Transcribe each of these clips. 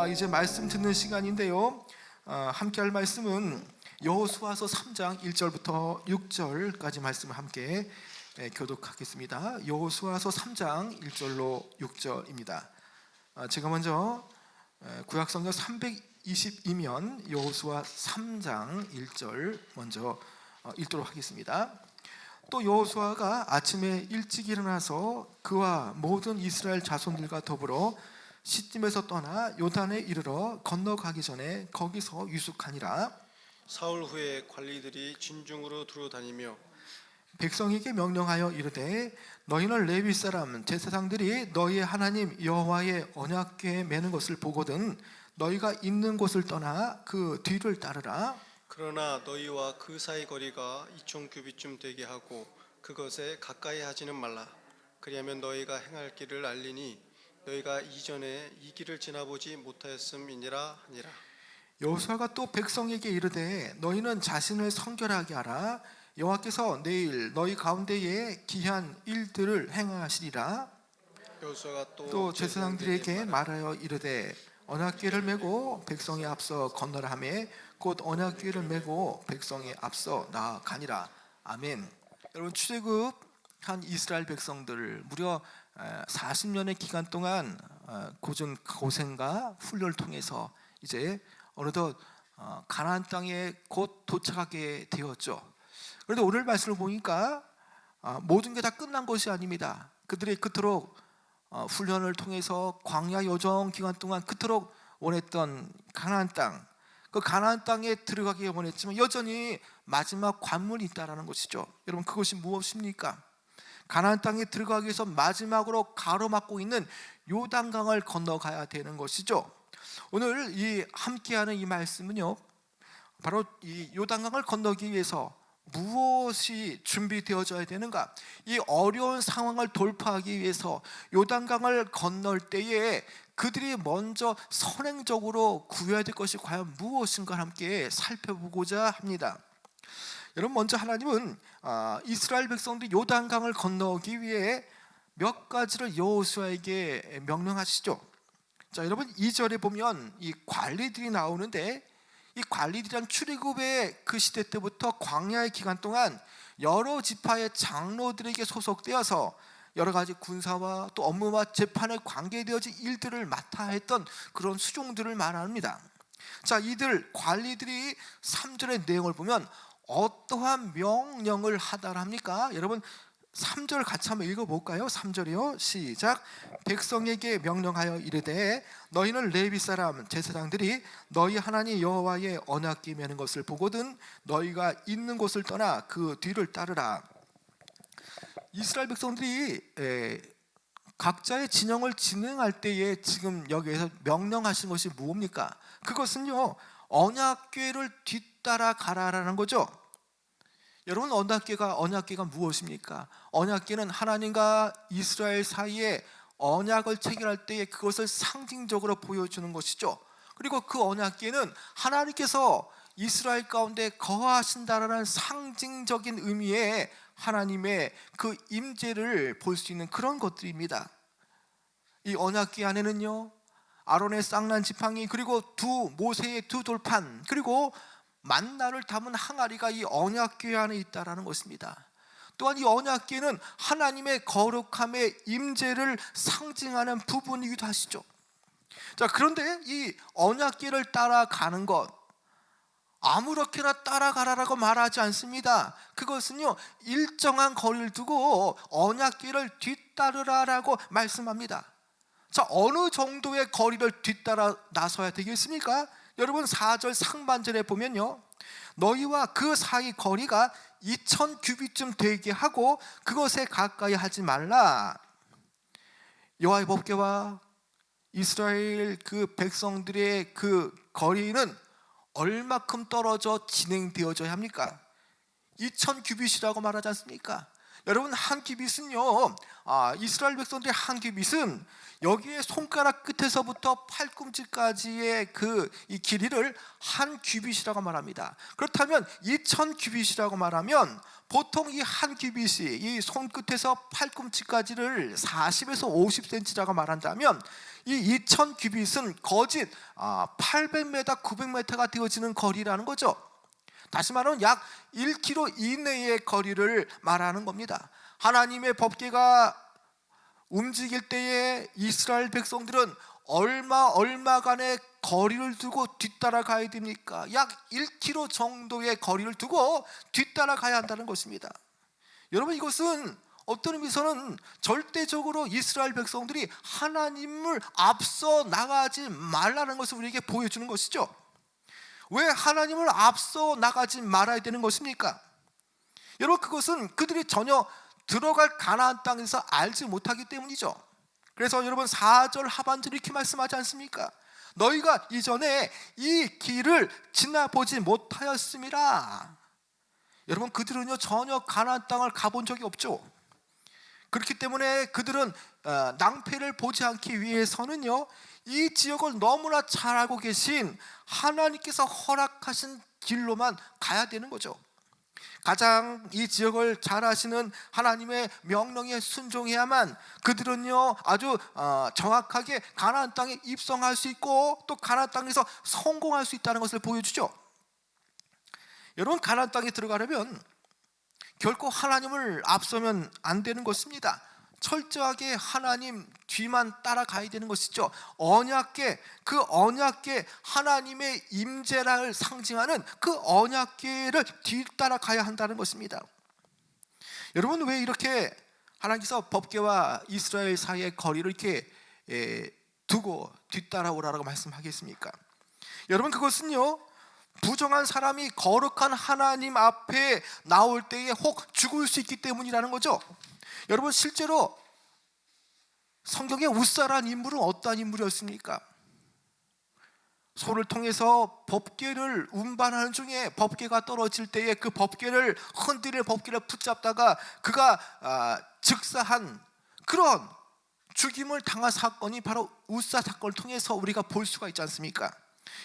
이제 말씀 듣는 시간인데요. 함께 할 말씀은 여호수아서 3장 1절부터 6절까지 말씀을 함께 교독하겠습니다. 여호수아서 3장 1절로 6절입니다. 제가 먼저 구약성경 322면 여호수아 3장 1절 먼저 읽도록 하겠습니다. 또 여호수아가 아침에 일찍 일어나서 그와 모든 이스라엘 자손들과 더불어 시딤에서 떠나 요단에 이르러 건너가기 전에 거기서 유숙하니라. 사흘 후에 관리들이 진중으로 두루다니며 백성에게 명령하여 이르되 너희는 레위 사람 제사장들이 너희의 하나님 여호와의 언약궤에 매는 것을 보거든 너희가 있는 곳을 떠나 그 뒤를 따르라. 그러나 너희와 그 사이 거리가 2,000규빗쯤 되게 하고 그것에 가까이 하지는 말라. 그리하면 너희가 행할 길을 알리니 너희가 이전에 이 길을 지나보지 못하였음이니라 하니라. 여호수아가 또 백성에게 이르되 너희는 자신을 성결하게 하라. 여호와께서 내일 너희 가운데에 기한 일들을 행하시리라. 여호수아가 또 제사장들에게 말하여 이르되 언약궤를 메고 백성에 앞서 건너라 하매 곧 언약궤를 메고 백성에 앞서 나아가니라. 아멘. 여러분, 출애굽한 이스라엘 백성들 무려 40년의 기간 동안 고전 고생과 훈련을 통해서 이제 어느덧 가나안 땅에 곧 도착하게 되었죠. 그런데 오늘 말씀을 보니까 모든 게 다 끝난 것이 아닙니다. 그들이 그토록 훈련을 통해서 광야 여정 기간 동안 그토록 원했던 가나안 땅, 그 가나안 땅에 들어가기 원했지만 여전히 마지막 관문이 있다라는 것이죠. 여러분, 그것이 무엇입니까? 가나안 땅에 들어가기 위해서 마지막으로 가로막고 있는 요단강을 건너가야 되는 것이죠. 오늘 이 함께하는 이 말씀은요, 바로 이 요단강을 건너기 위해서 무엇이 준비되어져야 되는가? 이 어려운 상황을 돌파하기 위해서 요단강을 건널 때에 그들이 먼저 선행적으로 구해야 될 것이 과연 무엇인가 함께 살펴보고자 합니다. 여러분, 먼저 하나님은 이스라엘 백성들이 요단강을 건너기 위해 몇 가지를 여호수아에게 명령하시죠. 자, 여러분, 2절에 보면 이 관리들이 나오는데 이 관리들이란 출애굽의 그 시대 때부터 광야의 기간 동안 여러 지파의 장로들에게 소속되어서 여러 가지 군사와 또 업무와 재판에 관계되어진 일들을 맡아 했던 그런 수종들을 말합니다. 자, 이들 관리들이 3절의 내용을 보면 어떠한 명령을 하다랍니까? 여러분, 3절 같이 한번 읽어볼까요? 3절이요, 시작. 백성에게 명령하여 이르되 너희는 레위 사람 제사장들이 너희 하나님 여호와의 언약궤 매는 것을 보거든 너희가 있는 곳을 떠나 그 뒤를 따르라. 이스라엘 백성들이 각자의 진영을 진행할 때에 지금 여기에서 명령하신 것이 무엇입니까? 그것은요, 언약궤를 뒤따라 가라라는 거죠. 여러분, 언약궤가 무엇입니까? 언약궤는 하나님과 이스라엘 사이에 언약을 체결할 때에 그것을 상징적으로 보여주는 것이죠. 그리고 그 언약궤는 하나님께서 이스라엘 가운데 거하신다라는 상징적인 의미의 하나님의 그 임재를 볼 수 있는 그런 것들입니다. 이 언약궤 안에는요, 아론의 쌍난 지팡이, 그리고 모세의 두 돌판, 그리고 만나를 담은 항아리가 이 언약궤 안에 있다라는 것입니다. 또한 이 언약궤는 하나님의 거룩함의 임재를 상징하는 부분이기도 하시죠. 자, 그런데 이 언약궤를 따라가는 것, 아무렇게나 따라가라라고 말하지 않습니다. 그것은요, 일정한 거리를 두고 언약궤를 뒤따르라라고 말씀합니다. 자, 어느 정도의 거리를 뒤따라 나서야 되겠습니까? 여러분, 4절 상반절에 보면요, 너희와 그 사이 거리가 2,000규빗쯤 되게 하고 그것에 가까이 하지 말라. 여호와의 법궤와 이스라엘 그 백성들의 그 거리는 얼마큼 떨어져 진행되어져야 합니까? 2,000규빗이라고 말하지 않습니까? 여러분, 한 규빗은요, 이스라엘 백성들의 한 규빗은 여기에 손가락 끝에서부터 팔꿈치까지의 이 길이를 한 규빗이라고 말합니다. 그렇다면 2,000규빗이라고 말하면 보통 이 한 규빗이 이 손끝에서 팔꿈치까지를 40에서 50cm라고 말한다면 이 2000 규빗은 거짓 800m, 900m가 되어지는 거리라는 거죠. 다시 말하면 약 1km 이내의 거리를 말하는 겁니다. 하나님의 법궤가 움직일 때에 이스라엘 백성들은 얼마간의 거리를 두고 뒤따라가야 됩니까? 약 1km 정도의 거리를 두고 뒤따라가야 한다는 것입니다. 여러분, 이것은 어떤 의미에서는 절대적으로 이스라엘 백성들이 하나님을 앞서 나가지 말라는 것을 우리에게 보여주는 것이죠. 왜 하나님을 앞서 나가지 말아야 되는 것입니까? 여러분, 그것은 그들이 전혀 들어갈 가나안 땅에서 알지 못하기 때문이죠. 그래서 여러분 4절 하반절에 이렇게 말씀하지 않습니까? 너희가 이전에 이 길을 지나보지 못하였음이라. 여러분, 그들은요 전혀 가나안 땅을 가본 적이 없죠. 그렇기 때문에 그들은 낭패를 보지 않기 위해서는요 이 지역을 너무나 잘 알고 계신 하나님께서 허락하신 길로만 가야 되는 거죠. 가장 이 지역을 잘 아시는 하나님의 명령에 순종해야만 그들은요 아주 정확하게 가나안 땅에 입성할 수 있고 또 가나안 땅에서 성공할 수 있다는 것을 보여주죠. 여러분, 가나안 땅에 들어가려면 결코 하나님을 앞서면 안 되는 것입니다. 철저하게 하나님 뒤만 따라가야 되는 것이죠. 언약궤, 그 언약궤, 하나님의 임재를 상징하는 그 언약궤를 뒤따라가야 한다는 것입니다. 여러분, 왜 이렇게 하나님께서 법궤와 이스라엘 사이의 거리를 이렇게 두고 뒤따라오라고 말씀하겠습니까? 여러분, 그것은요 부정한 사람이 거룩한 하나님 앞에 나올 때에 혹 죽을 수 있기 때문이라는 거죠. 여러분, 실제로 성경에 웃사라는 인물은 어떠한 인물이었습니까? 소를 통해서 법궤를 운반하는 중에 법궤가 떨어질 때에 그 법궤를 흔들리는 법궤를 붙잡다가 그가 즉사한 그런 죽임을 당한 사건이 바로 웃사 사건을 통해서 우리가 볼 수가 있지 않습니까?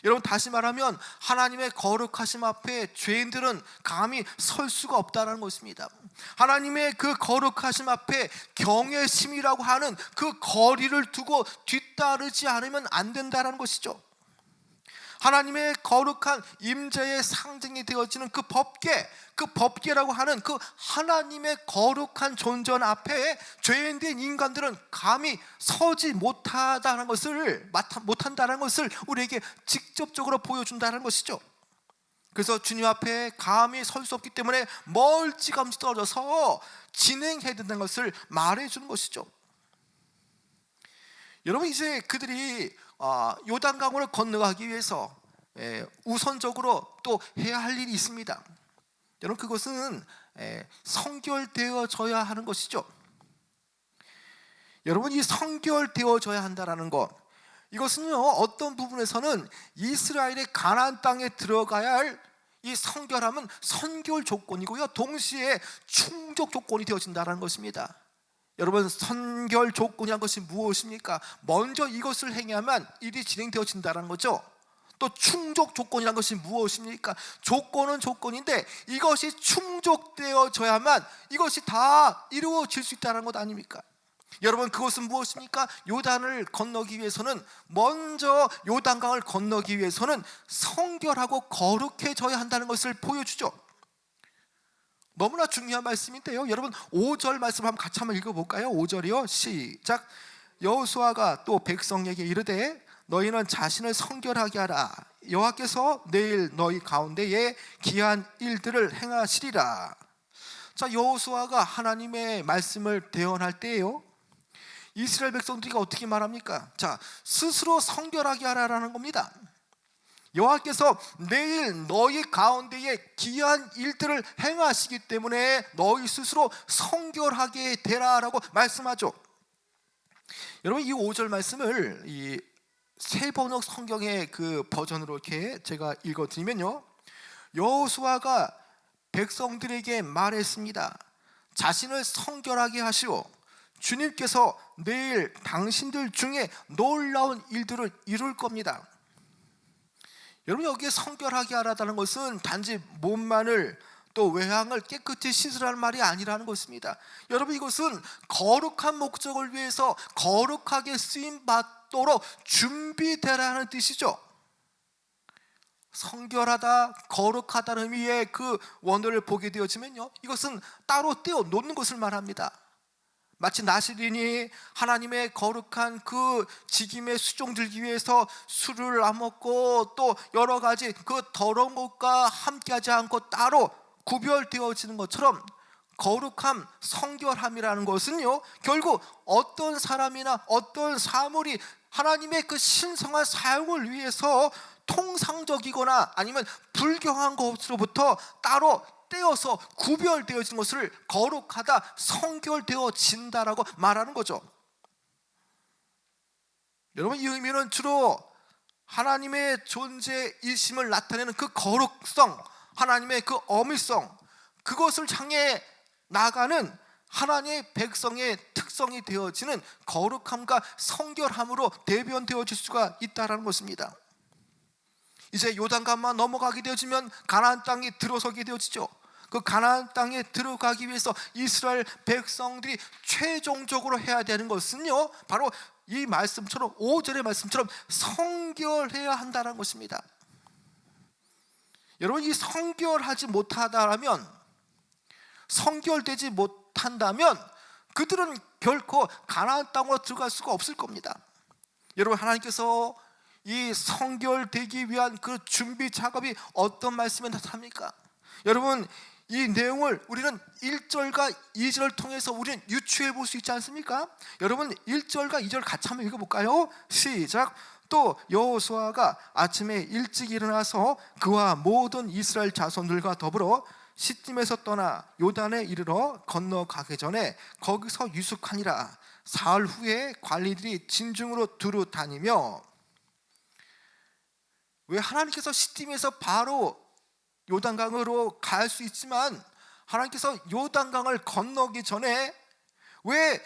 여러분, 다시 말하면 하나님의 거룩하심 앞에 죄인들은 감히 설 수가 없다는 것입니다. 하나님의 그 거룩하심 앞에 경외심이라고 하는 그 거리를 두고 뒤따르지 않으면 안 된다는 것이죠. 하나님의 거룩한 임재의 상징이 되어지는 그 법궤, 그 법궤라고 하는 그 하나님의 거룩한 존전 앞에 죄인된 인간들은 감히 서지 못한다는 것을 우리에게 직접적으로 보여준다는 것이죠. 그래서 주님 앞에 감히 설 수 없기 때문에 멀찌감치 떨어져서 진행해야 된다는 것을 말해주는 것이죠. 여러분, 이제 그들이 요단강을 건너가기 위해서 우선적으로 또 해야 할 일이 있습니다. 여러분, 그것은 성결되어져야 하는 것이죠. 여러분, 이 성결되어져야 한다는 것, 이것은요 어떤 부분에서는 이스라엘의 가나안 땅에 들어가야 할 이 성결함은 선결 조건이고요 동시에 충족 조건이 되어진다는 것입니다. 여러분, 선결 조건이란 것이 무엇입니까? 먼저 이것을 행해야만 일이 진행되어진다는 거죠. 또 충족 조건이란 것이 무엇입니까? 조건은 조건인데 이것이 충족되어져야만 이것이 다 이루어질 수 있다는 것 아닙니까? 여러분, 그것은 무엇입니까? 요단을 건너기 위해서는, 먼저 요단강을 건너기 위해서는 성결하고 거룩해져야 한다는 것을 보여주죠. 너무나 중요한 말씀인데요, 여러분 5절 말씀 같이 한번 읽어볼까요? 5절이요 시작. 여호수아가 또 백성에게 이르되 너희는 자신을 성결하게 하라. 여호와께서 내일 너희 가운데에 기한 일들을 행하시리라. 자, 여호수아가 하나님의 말씀을 대언할 때예요, 이스라엘 백성들이 어떻게 말합니까? 자, 스스로 성결하게 하라라는 겁니다. 여호와께서 내일 너희 가운데에 기한 일들을 행하시기 때문에 너희 스스로 성결하게 되라라고 말씀하죠. 여러분, 이 5절 말씀을 이 세번역 성경의 그 버전으로 이렇게 제가 읽어드리면요, 여호수아가 백성들에게 말했습니다. 자신을 성결하게 하시오. 주님께서 내일 당신들 중에 놀라운 일들을 이룰 겁니다. 여러분, 여기에 성결하게 하라는 것은 단지 몸만을 또 외향을 깨끗이 씻으라는 말이 아니라는 것입니다. 여러분, 이것은 거룩한 목적을 위해서 거룩하게 쓰임받 받도록 준비되라는 뜻이죠. 성결하다, 거룩하다는 의미의 그 원어를 보게 되어지면요, 이것은 따로 떼어 놓는 것을 말합니다. 마치 나시린이 하나님의 거룩한 그 직임에 수종들기 위해서 술을 안 먹고 또 여러 가지 그 더러운 것과 함께하지 않고 따로 구별되어지는 것처럼, 거룩함, 성결함이라는 것은요, 결국 어떤 사람이나 어떤 사물이 하나님의 그 신성한 사용을 위해서 통상적이거나 아니면 불경한 것으로부터 따로 떼어서 구별되어진 것을 거룩하다, 성결되어진다라고 말하는 거죠. 여러분, 이 의미는 주로 하나님의 존재이심을 나타내는 그 거룩성, 하나님의 그 어미성, 그것을 향해 나가는 하나님의 백성의 특성이 되어지는 거룩함과 성결함으로 대변되어질 수가 있다는 것입니다. 이제 요단강만 넘어가게 되어지면 가나안 땅에 들어서게 되어지죠. 그 가나안 땅에 들어가기 위해서 이스라엘 백성들이 최종적으로 해야 되는 것은요, 바로 이 말씀처럼 5절의 말씀처럼 성결해야 한다는 것입니다. 여러분, 이 성결하지 못하다면, 성결되지 못한다면 그들은 결코 가나안 땅으로 들어갈 수가 없을 겁니다. 여러분, 하나님께서 이 성결되기 위한 그 준비 작업이 어떤 말씀에 나타납니까? 여러분, 이 내용을 우리는 1절과 2절을 통해서 우리는 유추해 볼 수 있지 않습니까? 여러분, 1절과 2절 같이 한번 읽어볼까요? 시작. 또 여호수아가 아침에 일찍 일어나서 그와 모든 이스라엘 자손들과 더불어 시딤에서 떠나 요단에 이르러 건너가기 전에 거기서 유숙하니라. 사흘 후에 관리들이 진중으로 두루 다니며. 왜 하나님께서 시딤에서 바로 요단강으로 갈 수 있지만 하나님께서 요단강을 건너기 전에 왜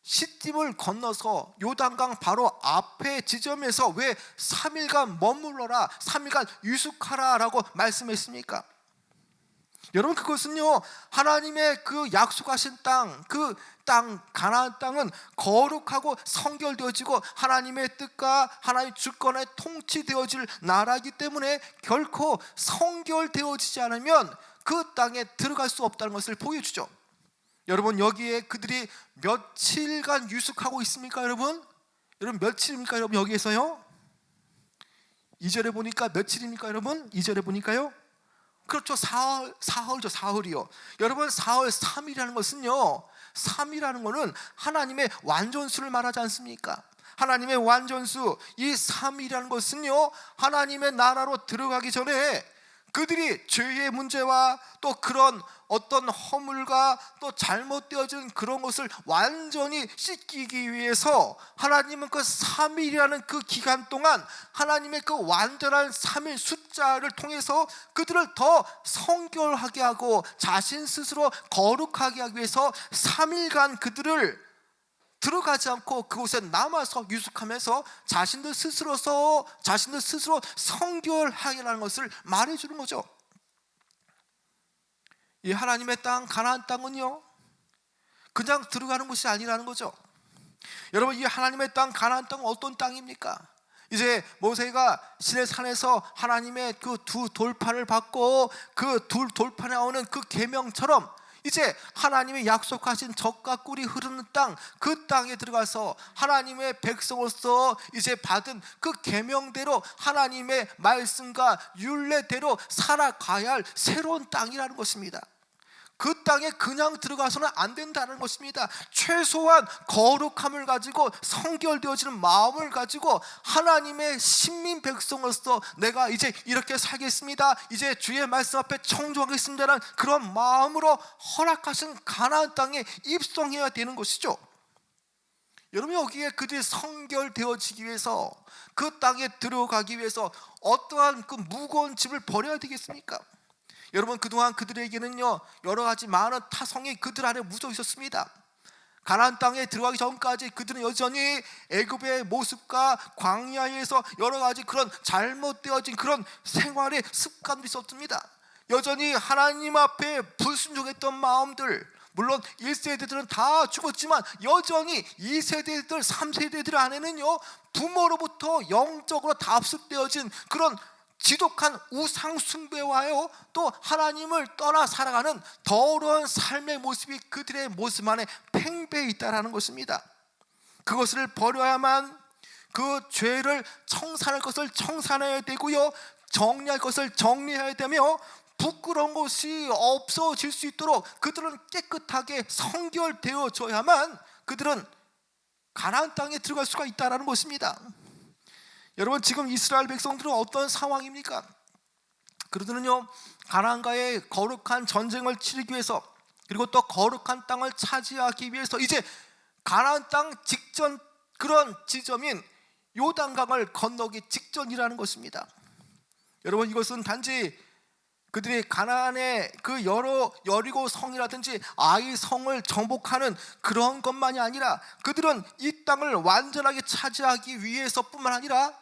시딤을 건너서 요단강 바로 앞에 지점에서 왜 3일간 머물러라, 3일간 유숙하라 라고 말씀했습니까? 여러분, 그것은요, 하나님의 그 약속하신 땅, 그 땅, 가나안 땅은 거룩하고 성결되어지고 하나님의 뜻과 하나님의 주권에 통치되어질 나라이기 때문에 결코 성결되어지지 않으면 그 땅에 들어갈 수 없다는 것을 보여주죠. 여러분, 여기에 그들이 며칠간 유숙하고 있습니까? 여러분 며칠입니까? 여러분, 여기에서요 2절에 보니까 며칠입니까? 여러분 2절에 보니까요, 그렇죠, 사흘이죠. 사흘이요. 여러분, 사흘 3일이라는 것은요, 3이라는 것은 하나님의 완전수를 말하지 않습니까? 하나님의 완전수, 이 3이라는 것은요, 하나님의 나라로 들어가기 전에 그들이 죄의 문제와 또 그런 어떤 허물과 또 잘못되어진 그런 것을 완전히 씻기기 위해서 하나님은 그 3일이라는 그 기간 동안 하나님의 그 완전한 3일 숫자를 통해서 그들을 더 성결하게 하고 자신 스스로 거룩하게 하기 위해서 3일간 그들을 들어가지 않고 그곳에 남아서 유숙하면서 자신들 스스로 성결하게라는 것을 말해주는 거죠. 이 하나님의 땅, 가나안 땅은요, 그냥 들어가는 곳이 아니라는 거죠. 여러분, 이 하나님의 땅, 가나안 땅은 어떤 땅입니까? 이제 모세가 시내산에서 하나님의 그 두 돌판을 받고 그 두 돌판에 나오는 그 계명처럼 이제 하나님이 약속하신 젖과 꿀이 흐르는 땅, 그 땅에 들어가서 하나님의 백성으로서 이제 받은 그 계명대로 하나님의 말씀과 율례대로 살아가야 할 새로운 땅이라는 것입니다. 그 땅에 그냥 들어가서는 안 된다는 것입니다. 최소한 거룩함을 가지고 성결되어지는 마음을 가지고 하나님의 신민 백성으로서 내가 이제 이렇게 살겠습니다, 이제 주의 말씀 앞에 청종하겠습니다라는 그런 마음으로 허락하신 가나안 땅에 입성해야 되는 것이죠. 여러분, 여기에 그들이 성결되어지기 위해서, 그 땅에 들어가기 위해서 어떠한 그 무거운 짐을 버려야 되겠습니까? 여러분, 그동안 그들에게는요, 여러 가지 많은 타성이 그들 안에 묻어 있었습니다. 가나안 땅에 들어가기 전까지 그들은 여전히 애굽의 모습과 광야에서 여러 가지 그런 잘못되어진 그런 생활의 습관들이 있었습니다. 여전히 하나님 앞에 불순종했던 마음들, 물론 1세대들은 다 죽었지만 여전히 2세대들, 3세대들 안에는요, 부모로부터 영적으로 답습되어진 그런 지독한 우상 숭배와요, 또 하나님을 떠나 살아가는 더러운 삶의 모습이 그들의 모습 안에 팽배해 있다라는 것입니다. 그것을 버려야만 그 죄를 청산할 것을 청산해야 되고요, 정리할 것을 정리해야 되며, 부끄러운 것이 없어질 수 있도록 그들은 깨끗하게 성결되어져야만 그들은 가나안 땅에 들어갈 수가 있다는 것입니다. 여러분, 지금 이스라엘 백성들은 어떤 상황입니까? 그들은요, 가나안과의 거룩한 전쟁을 치르기 위해서, 그리고 또 거룩한 땅을 차지하기 위해서 이제 가나안 땅 직전 그런 지점인 요단강을 건너기 직전이라는 것입니다. 여러분, 이것은 단지 그들이 가나안의 그 여리고 성이라든지 아이 성을 정복하는 그런 것만이 아니라, 그들은 이 땅을 완전하게 차지하기 위해서뿐만 아니라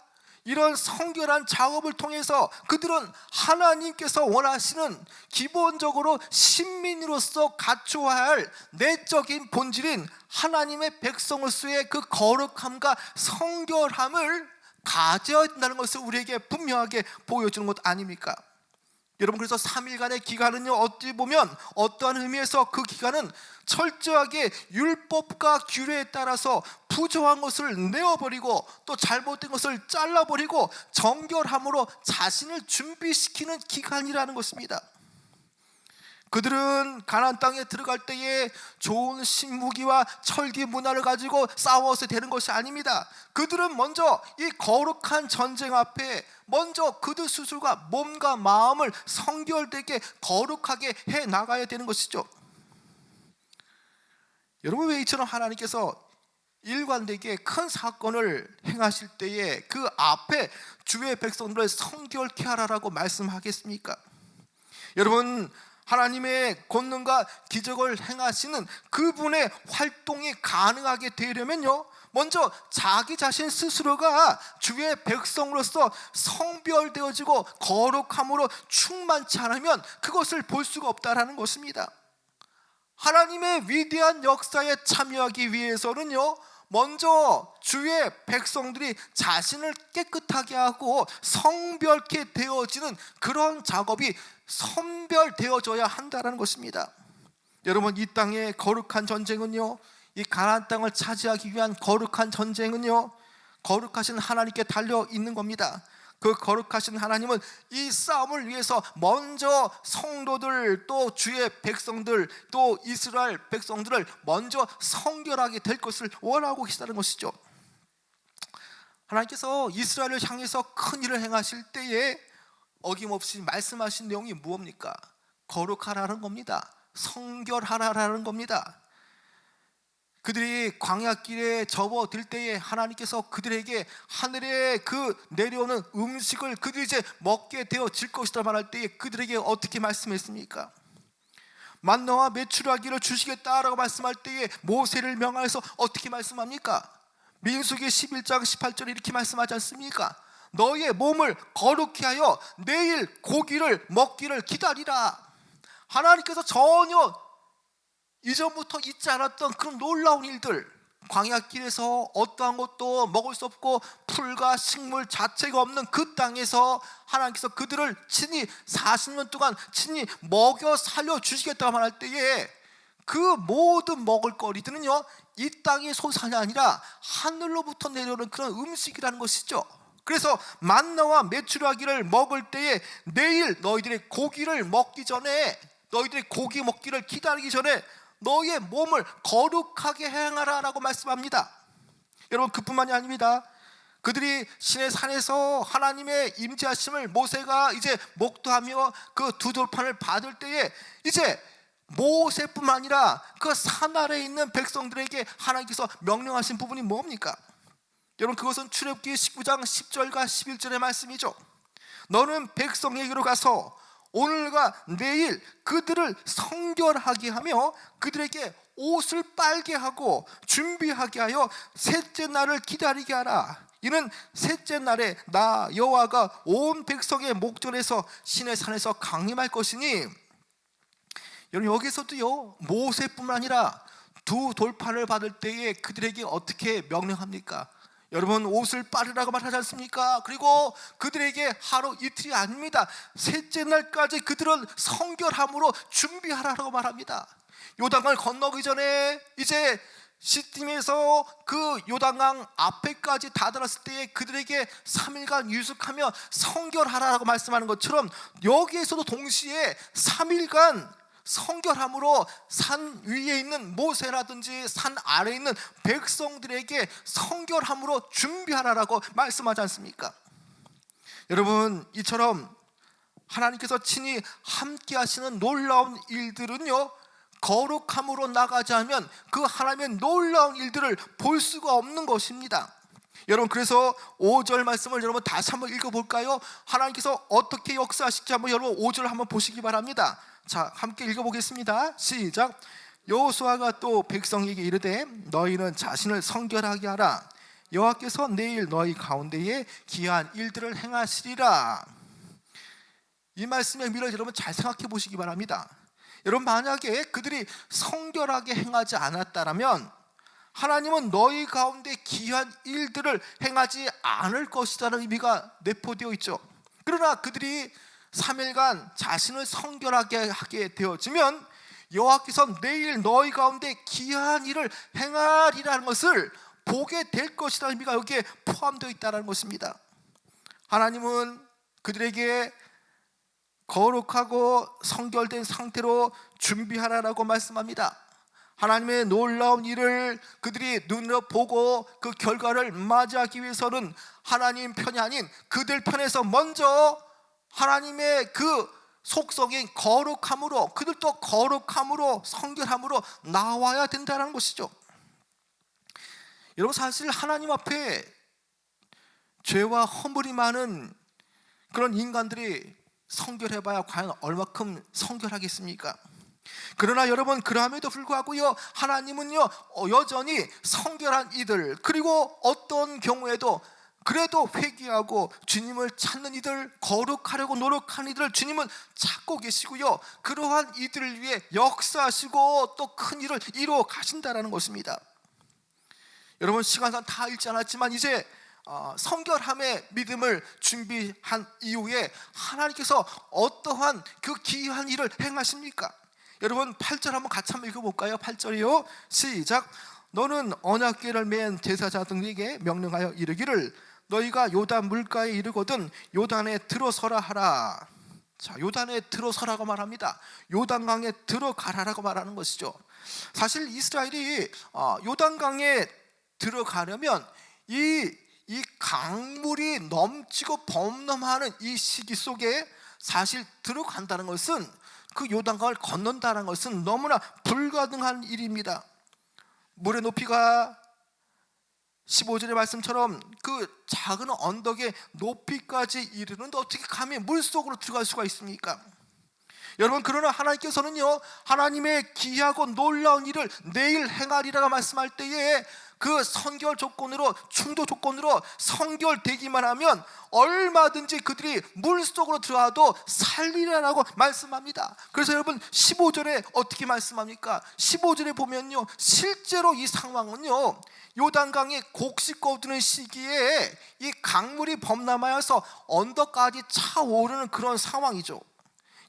이런 성결한 작업을 통해서 그들은 하나님께서 원하시는 기본적으로 신민으로서 갖추어야 할 내적인 본질인 하나님의 백성으로서의 그 거룩함과 성결함을 가져야 된다는 것을 우리에게 분명하게 보여주는 것 아닙니까? 여러분, 그래서 3일간의 기간은요, 어찌 보면 어떠한 의미에서 그 기간은 철저하게 율법과 규례에 따라서 부정한 것을 내어버리고 또 잘못된 것을 잘라버리고 정결함으로 자신을 준비시키는 기간이라는 것입니다. 그들은 가나안 땅에 들어갈 때에 좋은 식무기와 철기 문화를 가지고 싸워서 되는 것이 아닙니다. 그들은 먼저 이 거룩한 전쟁 앞에 먼저 그들 스스로가 몸과 마음을 성결되게 거룩하게 해 나가야 되는 것이죠. 여러분, 왜 이처럼 하나님께서 일관되게 큰 사건을 행하실 때에 그 앞에 주의 백성들을 성결케 하라라고 말씀하겠습니까? 여러분, 하나님의 권능과 기적을 행하시는 그분의 활동이 가능하게 되려면요, 먼저 자기 자신 스스로가 주의 백성으로서 성별되어지고 거룩함으로 충만치 않으면 그것을 볼 수가 없다라는 것입니다. 하나님의 위대한 역사에 참여하기 위해서는요, 먼저 주의 백성들이 자신을 깨끗하게 하고 성별케 되어지는 그런 작업이 선별되어져야 한다는 것입니다. 여러분, 이 땅의 거룩한 전쟁은요, 이 가나안 땅을 차지하기 위한 거룩한 전쟁은요, 거룩하신 하나님께 달려 있는 겁니다. 그 거룩하신 하나님은 이 싸움을 위해서 먼저 성도들, 또 주의 백성들, 또 이스라엘 백성들을 먼저 성결하게 될 것을 원하고 계시다는 것이죠. 하나님께서 이스라엘을 향해서 큰 일을 행하실 때에 어김없이 말씀하신 내용이 무엇입니까? 거룩하라는 겁니다. 성결하라는 겁니다. 그들이 광야길에 접어들 때에 하나님께서 그들에게 하늘에 그 내려오는 음식을 그들이 이제 먹게 되어질 것이다 말할 때에 그들에게 어떻게 말씀했습니까? 만나와 메추라기를 주시겠다라고 말씀할 때에 모세를 명하여서 어떻게 말씀합니까? 민수기 11장 18절에 이렇게 말씀하지 않습니까? 너의 몸을 거룩히 하여 내일 고기를 먹기를 기다리라. 하나님께서 전혀 이전부터 있지 않았던 그런 놀라운 일들, 광야길에서 어떠한 것도 먹을 수 없고 풀과 식물 자체가 없는 그 땅에서 하나님께서 그들을 친히 40년 동안 친히 먹여 살려 주시겠다고 말할 때에 그 모든 먹을거리들은요, 이 땅의 소산이 아니라 하늘로부터 내려오는 그런 음식이라는 것이죠. 그래서 만나와 메추라기를 먹을 때에 내일 너희들의 고기를 먹기 전에, 너희들의 고기 먹기를 기다리기 전에 너의 몸을 거룩하게 행하라 라고 말씀합니다. 여러분, 그뿐만이 아닙니다. 그들이 시내 산에서 하나님의 임재하심을 모세가 이제 목도하며 그 두 돌판을 받을 때에 이제 모세뿐만 아니라 그 산 아래에 있는 백성들에게 하나님께서 명령하신 부분이 뭡니까? 여러분, 그것은 출애굽기 19장 10절과 11절의 말씀이죠. 너는 백성에게로 가서 오늘과 내일 그들을 성결하게 하며 그들에게 옷을 빨게 하고 준비하게 하여 셋째 날을 기다리게 하라. 이는 셋째 날에 나 여호와가 온 백성의 목전에서 시내 산에서 강림할 것이니 여러분 여기서도요 모세뿐만 아니라 두 돌판을 받을 때에 그들에게 어떻게 명령합니까? 여러분 옷을 빠르라고 말하지 않습니까? 그리고 그들에게 하루 이틀이 아닙니다. 셋째 날까지 그들은 성결함으로 준비하라고 말합니다. 요단강을 건너기 전에 이제 시딤에서 그 요단강 앞에까지 다다랐을 때에 그들에게 3일간 유숙하며 성결하라고 말씀하는 것처럼 여기에서도 동시에 3일간 성결함으로 산 위에 있는 모세라든지 산 아래에 있는 백성들에게 성결함으로 준비하라고 말씀하지 않습니까? 여러분 이처럼 하나님께서 친히 함께 하시는 놀라운 일들은요 거룩함으로 나가지 않으면 그 하나님의 놀라운 일들을 볼 수가 없는 것입니다. 여러분 그래서 5절 말씀을 여러분 다시 한번 읽어볼까요? 하나님께서 어떻게 역사하실지 한번 여러분 5절 한번 보시기 바랍니다. 자 함께 읽어보겠습니다. 시작. 여호수아가 또 백성에게 이르되 너희는 자신을 성결하게 하라. 여호와께서 내일 너희 가운데에 기이한 일들을 행하시리라. 이 말씀의 의미를 여러분 잘 생각해 보시기 바랍니다. 여러분 만약에 그들이 성결하게 행하지 않았다면 하나님은 너희 가운데 기이한 일들을 행하지 않을 것이라는 의미가 내포되어 있죠. 그러나 그들이 3일간 자신을 성결하게 하게 되어지면 여호와께서 내일 너희 가운데 기이한 일을 행하리라는 것을 보게 될 것이라는 의미가 여기에 포함되어 있다는 것입니다. 하나님은 그들에게 거룩하고 성결된 상태로 준비하라라고 말씀합니다. 하나님의 놀라운 일을 그들이 눈으로 보고 그 결과를 맞이하기 위해서는 하나님 편이 아닌 그들 편에서 먼저 하나님의 그 속성인 거룩함으로 그들도 거룩함으로 성결함으로 나와야 된다는 것이죠. 여러분 사실 하나님 앞에 죄와 허물이 많은 그런 인간들이 성결해봐야 과연 얼마큼 성결하겠습니까? 그러나 여러분 그럼에도 불구하고요 하나님은요 여전히 성결한 이들 그리고 어떤 경우에도 그래도 회개하고 주님을 찾는 이들 거룩하려고 노력하는 이들을 주님은 찾고 계시고요 그러한 이들을 위해 역사하시고 또 큰 일을 이루어 가신다는 것입니다. 여러분 시간상 다 읽지 않았지만 이제 성결함의 믿음을 준비한 이후에 하나님께서 어떠한 그 기이한 일을 행하십니까? 여러분 8절 한번 같이 한번 읽어볼까요? 8절이요 시작. 너는 언약궤를 맨 제사장들에게 명령하여 이르기를 너희가 요단 물가에 이르거든 요단에 들어서라 하라. 자, 요단에 들어서라고 말합니다. 요단강에 들어가라라고 말하는 것이죠. 사실 이스라엘이 요단강에 들어가려면 이 강물이 넘치고 범람하는 이 시기 속에 사실 들어간다는 것은 그 요단강을 건넌다는 것은 너무나 불가능한 일입니다. 물의 높이가 15절의 말씀처럼 그 작은 언덕의 높이까지 이르는데 어떻게 감히 물속으로 들어갈 수가 있습니까? 여러분 그러나 하나님께서는요 하나님의 기이하고 놀라운 일을 내일 행하리라고 말씀할 때에 그 선결 조건으로 충도 조건으로 성결되기만 하면 얼마든지 그들이 물속으로 들어와도 살리라라고 말씀합니다. 그래서 여러분 15절에 어떻게 말씀합니까? 15절에 보면요 실제로 이 상황은요 요단강이 곡식 거두는 시기에 이 강물이 범람하여서 언덕까지 차오르는 그런 상황이죠.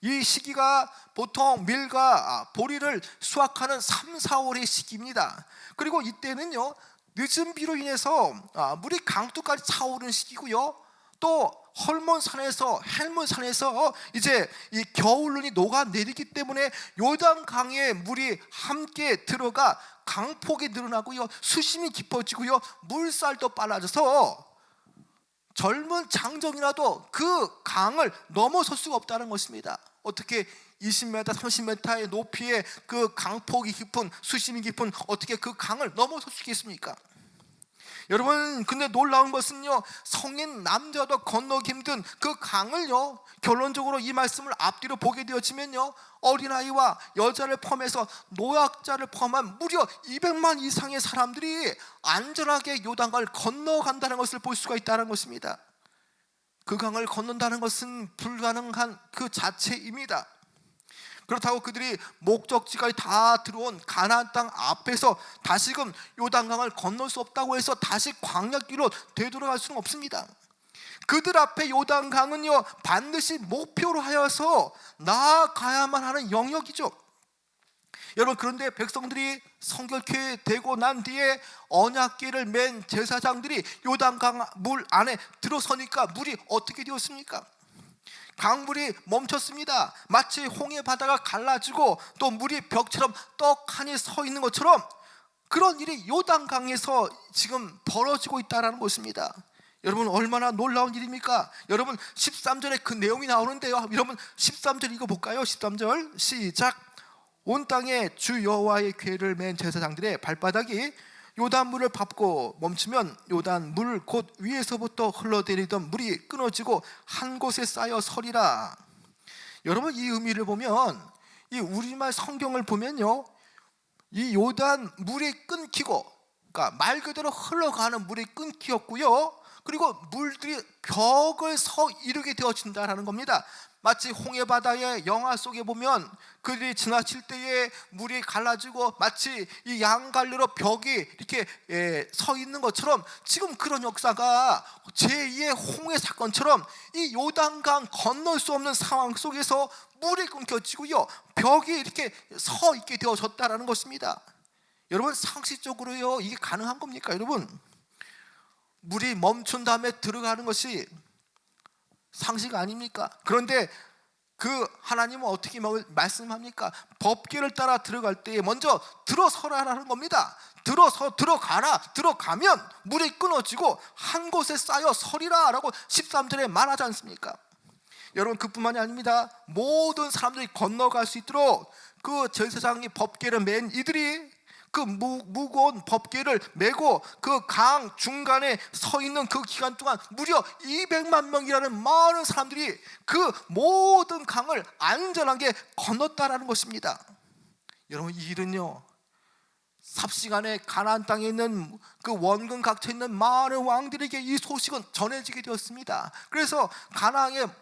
이 시기가 보통 밀과 보리를 수확하는 3, 4월의 시기입니다. 그리고 이때는요 늦은 비로 인해서 물이 강둑까지 차오르는 시기고요 또 헐몬산에서 헬몬산에서 이제 이 겨울눈이 녹아내리기 때문에 요단강에 물이 함께 들어가 강폭이 늘어나고요 수심이 깊어지고요 물살도 빨라져서 젊은 장정이라도 그 강을 넘어설 수가 없다는 것입니다. 어떻게 20m, 30m의 높이의 그 강폭이 깊은 수심이 깊은 어떻게 그 강을 넘어설 수 있겠습니까? 여러분 근데 놀라운 것은요 성인 남자도 건너기 힘든 그 강을요 결론적으로 이 말씀을 앞뒤로 보게 되어지면요 어린아이와 여자를 포함해서 노약자를 포함한 무려 200만 이상의 사람들이 안전하게 요단강을 건너간다는 것을 볼 수가 있다는 것입니다. 그 강을 건넌다는 것은 불가능한 그 자체입니다. 그렇다고 그들이 목적지까지 다 들어온 가나안 땅 앞에서 다시금 요단강을 건널 수 없다고 해서 다시 광야길로 되돌아갈 수는 없습니다. 그들 앞에 요단강은요 반드시 목표로 하여서 나아가야만 하는 영역이죠. 여러분, 그런데 백성들이 성결케 되고 난 뒤에 언약궤를 맨 제사장들이 요단강 물 안에 들어서니까 물이 어떻게 되었습니까? 강물이 멈췄습니다. 마치 홍해 바다가 갈라지고 또 물이 벽처럼 떡하니 서 있는 것처럼 그런 일이 요단강에서 지금 벌어지고 있다는 것입니다. 여러분, 얼마나 놀라운 일입니까? 여러분, 13절에 그 내용이 나오는데요, 여러분 13절 읽어볼까요? 13절 시작. 온 땅에 주 여호와의 궤를 맨 제사장들의 발바닥이 요단물을 밟고 멈추면 요단 물 곧 위에서부터 흘러내리던 물이 끊어지고 한 곳에 쌓여 서리라. 여러분, 이 의미를 보면, 이 우리말 성경을 보면요, 이 요단 물이 끊기고, 그러니까 말 그대로 흘러가는 물이 끊기었고요, 그리고 물들이 벽을 서 이루게 되어진다는 겁니다. 마치 홍해 바다의 영화 속에 보면 그들이 지나칠 때에 물이 갈라지고 마치 이 양갈래로 벽이 이렇게 서 있는 것처럼 지금 그런 역사가 제2의 홍해 사건처럼 이 요단강 건널 수 없는 상황 속에서 물이 끊겨지고요, 벽이 이렇게 서 있게 되어졌다는 것입니다. 여러분, 상식적으로요 이게 가능한 겁니까? 여러분, 물이 멈춘 다음에 들어가는 것이 상식 아닙니까? 그런데 그 하나님은 어떻게 말씀합니까? 법궤를 따라 들어갈 때에 먼저 들어서라라는 겁니다. 들어가라. 들어가면 물이 끊어지고 한 곳에 쌓여 서리라 라고 13절에 말하지 않습니까? 여러분, 그뿐만이 아닙니다. 모든 사람들이 건너갈 수 있도록 그 제사장이 법궤를 맨 이들이 그 무거운 법궤를 메고 그 강 중간에 서 있는 그 기간 동안 무려 200만 명이라는 많은 사람들이 그 모든 강을 안전하게 건넜다라는 것입니다. 여러분, 이 일은요 삽시간에 가나안 땅에 있는 그 원근 각처에 있는 많은 왕들에게 이 소식은 전해지게 되었습니다. 그래서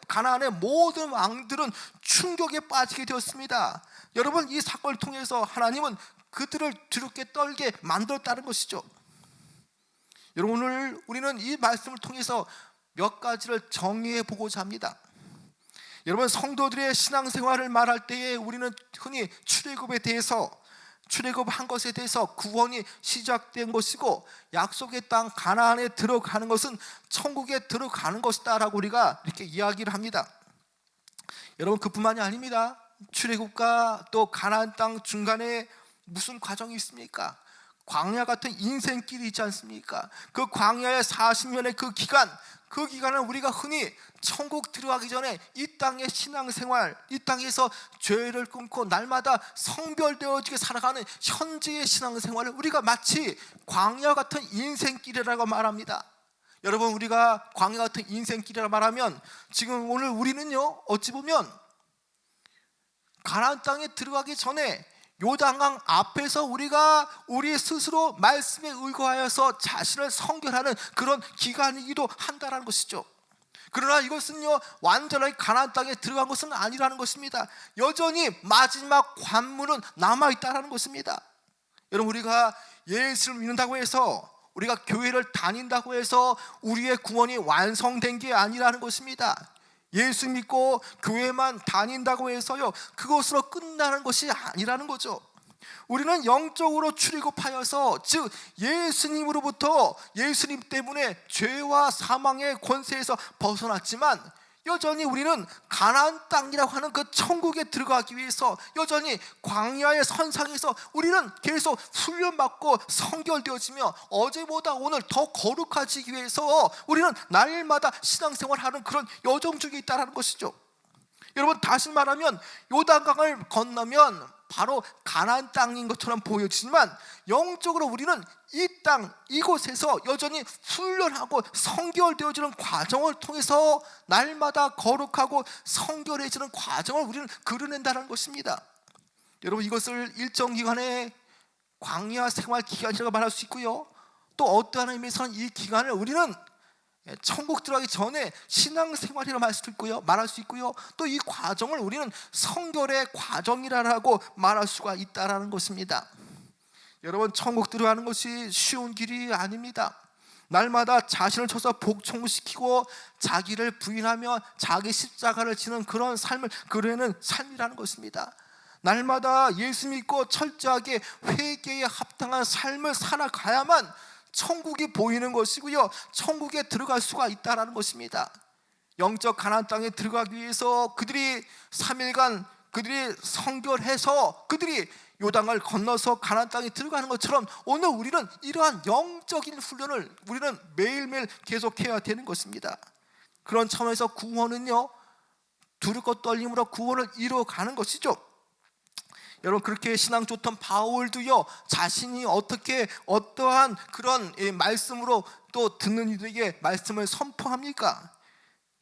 가나안의 모든 왕들은 충격에 빠지게 되었습니다. 여러분, 이 사건을 통해서 하나님은 그들을 두렵게 떨게 만들었다는 것이죠. 여러분, 오늘 우리는 이 말씀을 통해서 몇 가지를 정리해 보고자 합니다. 여러분, 성도들의 신앙생활을 말할 때에 우리는 흔히 출애굽에 대해서, 출애굽한 것에 대해서 구원이 시작된 것이고 약속의 땅 가나안에 들어가는 것은 천국에 들어가는 것이다 라고 우리가 이렇게 이야기를 합니다. 여러분, 그뿐만이 아닙니다. 출애굽과 또 가나안 땅 중간에 무슨 과정이 있습니까? 광야 같은 인생길이 있지 않습니까? 그 광야의 40년의 그 기간은 우리가 흔히 천국 들어가기 전에 이 땅의 신앙생활, 이 땅에서 죄를 끊고 날마다 성별되어지게 살아가는 현재의 신앙생활을 우리가 마치 광야 같은 인생길이라고 말합니다. 여러분, 우리가 광야 같은 인생길이라고 말하면 지금 오늘 우리는요 어찌 보면 가나안 땅에 들어가기 전에 요단강 앞에서 우리가 우리 스스로 말씀에 의거하여서 자신을 성결하는 그런 기간이기도 한다는 것이죠. 그러나 이것은요 완전하게 가나안 땅에 들어간 것은 아니라는 것입니다. 여전히 마지막 관문은 남아있다는 것입니다. 여러분, 우리가 예수를 믿는다고 해서, 우리가 교회를 다닌다고 해서 우리의 구원이 완성된 게 아니라는 것입니다. 예수 믿고 교회만 다닌다고 해서요 그것으로 끝나는 것이 아니라는 거죠. 우리는 영적으로 출애굽하여서, 즉 예수님으로부터, 예수님 때문에 죄와 사망의 권세에서 벗어났지만 여전히 우리는 가나안 땅이라고 하는 그 천국에 들어가기 위해서 여전히 광야의 선상에서 우리는 계속 훈련받고 성결되어지며 어제보다 오늘 더 거룩해지기 위해서 우리는 날마다 신앙생활하는 그런 여정 중에 있다는 것이죠. 여러분, 다시 말하면 요단강을 건너면 바로 가나안 땅인 것처럼 보여지지만 영적으로 우리는 이 땅, 이곳에서 여전히 훈련하고 성결되어지는 과정을 통해서 날마다 거룩하고 성결해지는 과정을 우리는 그려낸다는 것입니다. 여러분, 이것을 일정 기간의 광야 생활 기간이라고 말할 수 있고요, 또 어떠한 의미에서는 이 기간을 우리는 천국 들어가기 전에 신앙생활이라고 말할 수 있고요. 또 이 과정을 우리는 성결의 과정이라고 말할 수가 있다라는 것입니다. 여러분, 천국 들어가는 것이 쉬운 길이 아닙니다. 날마다 자신을 쳐서 복종시키고 자기를 부인하며 자기 십자가를 지는 그런 삶을 그려내는 삶이라는 것입니다. 날마다 예수 믿고 철저하게 회개에 합당한 삶을 살아가야만 천국이 보이는 것이고요, 천국에 들어갈 수가 있다는 것입니다. 영적 가나안 땅에 들어가기 위해서 그들이 3일간 그들이 성결해서 그들이 요단을 건너서 가나안 땅에 들어가는 것처럼 오늘 우리는 이러한 영적인 훈련을 우리는 매일매일 계속해야 되는 것입니다. 그런 차원에서 구원은요, 두렵고 떨림으로 구원을 이루어가는 것이죠. 여러분, 그렇게 신앙 좋던 바울도요, 자신이 어떻게 어떠한 그런 말씀으로 또 듣는 이들에게 말씀을 선포합니까?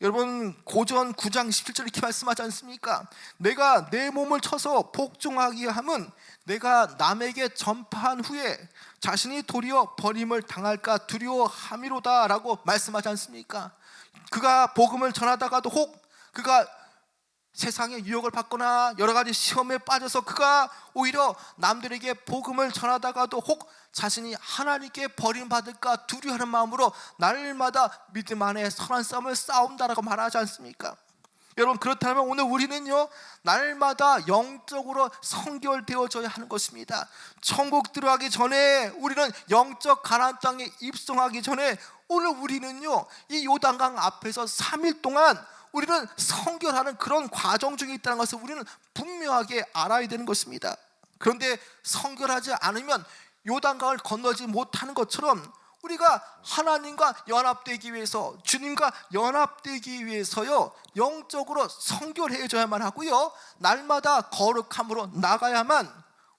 여러분, 고전 9장 17절 이렇게 말씀하지 않습니까? 내가 내 몸을 쳐서 복종하게 함은 내가 남에게 전파한 후에 자신이 도리어 버림을 당할까 두려워함이로다 라고 말씀하지 않습니까? 그가 복음을 전하다가도 혹 그가 세상의 유혹을 받거나 여러 가지 시험에 빠져서 그가 오히려 남들에게 복음을 전하다가도 혹 자신이 하나님께 버림받을까 두려워하는 마음으로 날마다 믿음 안에 선한 싸움을 싸운다라고 말하지 않습니까? 여러분, 그렇다면 오늘 우리는요, 날마다 영적으로 성결되어져야 하는 것입니다. 천국 들어가기 전에, 우리는 영적 가나안 땅에 입성하기 전에 오늘 우리는요, 이 요단강 앞에서 3일 동안 우리는 성결하는 그런 과정 중에 있다는 것을 우리는 분명하게 알아야 되는 것입니다. 그런데 성결하지 않으면 요단강을 건너지 못하는 것처럼 우리가 하나님과 연합되기 위해서, 주님과 연합되기 위해서요, 영적으로 성결해져야만 하고요, 날마다 거룩함으로 나가야만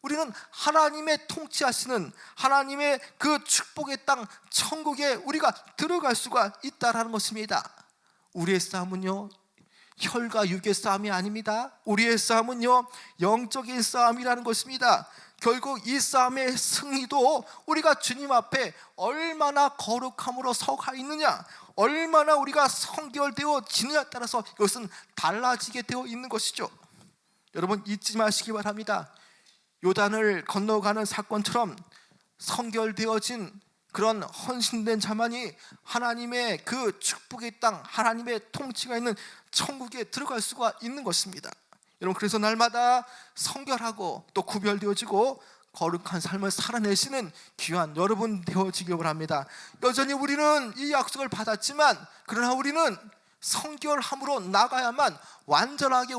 우리는 하나님의 통치하시는 하나님의 그 축복의 땅 천국에 우리가 들어갈 수가 있다는 것입니다. 우리의 싸움은요, 혈과 육의 싸움이 아닙니다. 우리의 싸움은요, 영적인 싸움이라는 것입니다. 결국 이 싸움의 승리도 우리가 주님 앞에 얼마나 거룩함으로 서가 있느냐, 얼마나 우리가 성결되어 지느냐에 따라서 이것은 달라지게 되어 있는 것이죠. 여러분, 잊지 마시기 바랍니다. 요단을 건너가는 사건처럼 성결되어진 그런 헌신된 자만이 하나님의 그 축복의 땅, 하나님의 통치가 있는 천국에 들어갈 수가 있는 것입니다. 여러분, 그래서 날마다 성결하고 또 구별되어지고 거룩한 삶을 살아내시는 귀한 여러분 되어지기 바랍니다. 여전히 우리는 이 약속을 받았지만, 그러나 우리는 성결함으로 나가야만 완전하게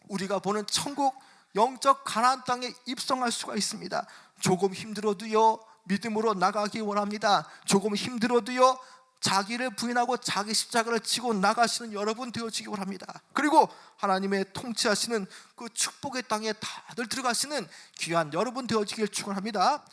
우리가 보는 천국, 영적 가나안 땅에 입성할 수가 있습니다. 조금 힘들어도요, 믿음으로 나가기 원합니다. 조금 힘들어도요, 자기를 부인하고 자기 십자가를 지고 나가시는 여러분 되어지기 원합니다. 그리고 하나님의 통치하시는 그 축복의 땅에 다들 들어가시는 귀한 여러분 되어지길 축원합니다.